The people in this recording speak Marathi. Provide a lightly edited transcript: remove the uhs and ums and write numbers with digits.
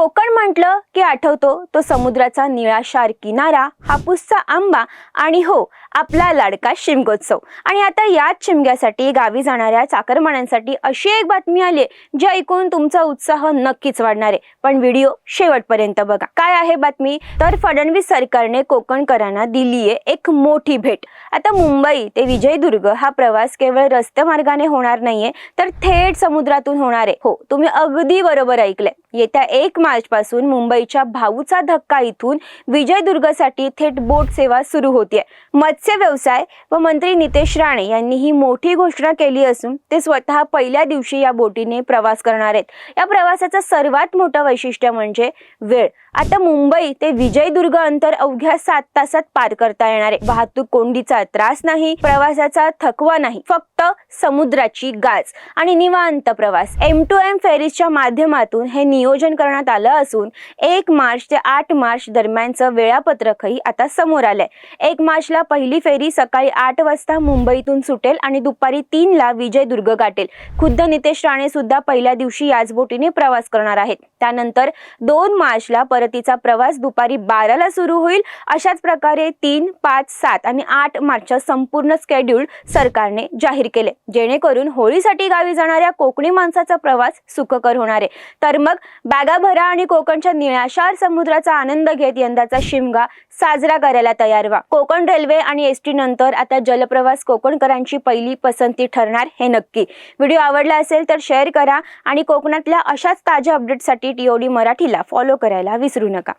कोकण म्हटलं की आठवतो तो समुद्राचा निळाशार किनारा, हापूसचा आंबा आणि हो, आपला लाडका शिमगोत्सव। आणि आता याच शिमग्यासाठी गावी जाणाऱ्या चाकरमान्यांसाठी अशी एक बातमी आली जी ऐकून तुमचा उत्साह नक्कीच वाढणार आहे। पण व्हिडिओ शेवटपर्यंत बघा। काय आहे बातमी? तर फडणवीस सरकारने कोकणकरांना दिली आहे एक मोठी भेट। आता मुंबई ते विजयदुर्ग हा प्रवास केवळ रस्ते मार्गाने होणार नाहीये, तर थेट समुद्रातून होणार आहे। हो, तुम्ही अगदी बरोबर ऐकले। येत्या 1 मार्च पासून मुंबईच्या भाऊचा धक्का इथून विजयदुर्गसाठी थेट बोट सेवा सुरू होते। मत्स्य व्यवसाय व मंत्री नितेश राणे यांनी ही मोठी घोषणा केली असून ते स्वतः पहिल्या दिवशी या बोटीने प्रवास करणार आहेत। या प्रवासाचं सर्वात मोठं वैशिष्ट्य म्हणजे वेळ। आता मुंबई ते विजयदुर्ग अंतर अवघ्या 7 तासात पार करता येणार आहे। वाहतूक कोंडीचा त्रास नाही, प्रवासाचा थकवा नाही, फक्त समुद्राची गाज आणि निवांत प्रवास। M2M फेरीजच्या माध्यमातून हे नियोजन करण्यात आलं असून 1 मार्च ते 8 मार्च दरम्यानचं वेळापत्रकही आता समोर आलंय। 1 मार्चला पहिली फेरी सकाळी 8 वाजता मुंबईतून सुटेल आणि दुपारी 3 ला विजयदुर्ग गाठेल। खुद्द नितेश राणे सुद्धा पहिल्या दिवशी याच बोटीने प्रवास करणार आहेत। त्यानंतर 2 मार्चला परतीचा प्रवास दुपारी 12 ला सुरू होईल। अशाच प्रकारे 3, 5, 7 आणि 8 मार्चचा संपूर्ण शेड्यूल सरकारने जाहीर केले, जेणेकरून होळीसाठी गावी जाणाऱ्या कोकणी माणसाचा प्रवास सुखकर होणार आहे। तर मग बॅगा भरा आणि कोकणच्या निळाशार समुद्राचा आनंद घेत यंदाचा शिमगा साजरा करायला तयार व्हा। कोकण रेल्वे आणि एसटी नंतर आता जलप्रवास कोकणकरांची पहिली पसंती ठरणार हे नक्की। व्हिडिओ आवडला असेल तर शेअर करा आणि कोकणातल्या अशाच ताज्या अपडेट्ससाठी TOD मराठीला फॉलो करायला विसरू नका।